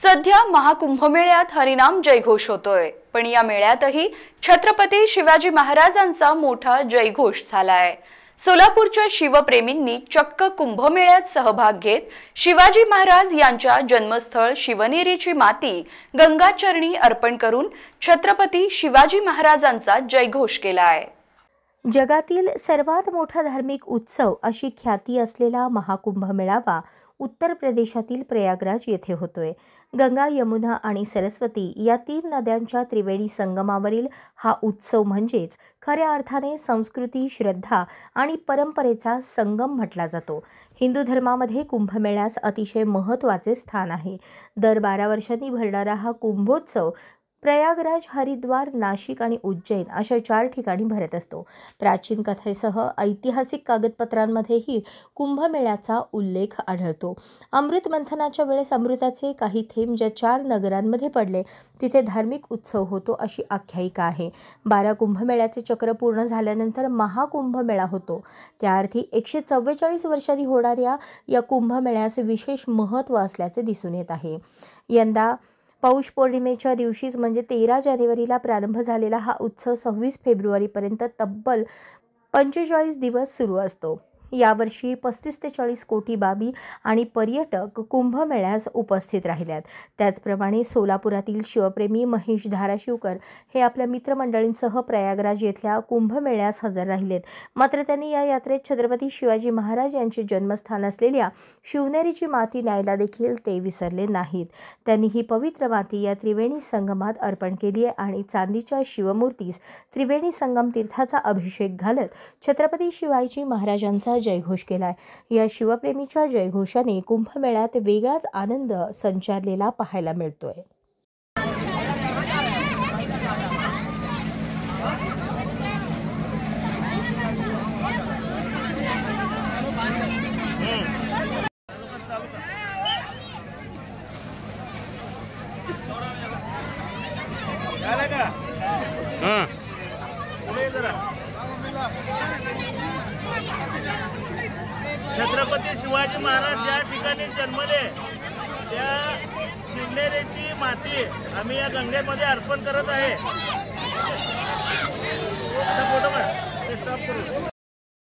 सध्या महाकुंभमेळ्यात हरिनाम जयघोष होतोय, पण या मेळ्यातही छत्रपती शिवाजी महाराजांचा मोठा जयघोष झालाय। सोलापूरच्या शिवप्रेमींनी चक्क कुंभमेळ्यात सहभाग घेत शिवाजी महाराज यांच्या जन्मस्थळ शिवनेरीची माती गंगाचरणी अर्पण करून छत्रपती शिवाजी महाराजांचा जयघोष केलाय। जगातील सर्वात मोठा धार्मिक उत्सव अशी ख्याती असलेला महाकुंभ मेळावा उत्तर प्रदेशातील प्रयागराज येथे होतोय। गंगा, यमुना आणि सरस्वती या तीन नद्यांच्या त्रिवेणी संगमावरील हा उत्सव म्हणजेच खऱ्या अर्थाने संस्कृती, श्रद्धा आणि परंपरेचा संगम म्हटला जातो। हिंदू धर्मामध्ये कुंभमेळ्यास अतिशय महत्त्वाचे स्थान आहे। दर 12 वर्षांनी भरणारा हा कुंभोत्सव प्रयागराज, हरिद्वार, नाशिक आणि उज्जैन अशा 4 ठिकाणी भरत असतो। प्राचीन कथेसह ऐतिहासिक कागदपत्रांमध्येही कुंभमेळ्याचा उल्लेख आढळतो। अमृत मंथनाच्या वेळेस अमृताचे काही थेंब ज्या 4 नगरांमध्ये पडले तिथे धार्मिक उत्सव होतो अशी आख्यायिका आहे। 12 कुंभमेळ्याचे चक्र पूर्ण झाल्यानंतर महाकुंभमेळा होतो। त्या अर्थी 144 वर्षांनी होणाऱ्या या कुंभमेळ्यास विशेष महत्त्व असल्याचे दिसून येत आहे। यंदा पौष पौर्णिमेच्या दिवशीच म्हणजे 13 जानेवारीला प्रारंभ झालेला हा उत्सव 26 फेब्रुवारीपर्यंत तब्बल 45 दिवस सुरू असतो। यावर्षी 35 ते 40 कोटी बाबी आणि पर्यटक कुंभमेळ्यास उपस्थित राहिल्यात। त्याचप्रमाणे सोलापुरातील शिवप्रेमी महेश धाराशिवकर हे आपल्या मित्रमंडळींसह प्रयागराज येथल्या कुंभमेळ्यास हजर राहिलेत। मात्र त्यांनी या यात्रेत छत्रपती शिवाजी महाराज यांचे जन्मस्थान असलेल्या शिवनेरीची माती न्यायला देखील ते विसरले नाहीत। त्यांनी ही पवित्र माती या त्रिवेणी संगमात अर्पण केली आहे आणि चांदीच्या शिवमूर्तीस त्रिवेणी संगम तीर्थाचा अभिषेक घालत छत्रपती शिवाजी महाराजांचा जयघोष केलाय। या शिवप्रेमीच्या जयघोषाने कुंभमेळ्यात वेगळाच आनंद संचारलेला पाहायला मिळतोय। छत्रपती शिवाजी महाराज ज्या ठिकाणी जन्मले त्या शिवनेरीची माती आम्ही या गंगेमध्ये अर्पण करत आहे। आता फोटो स्टॉप करू।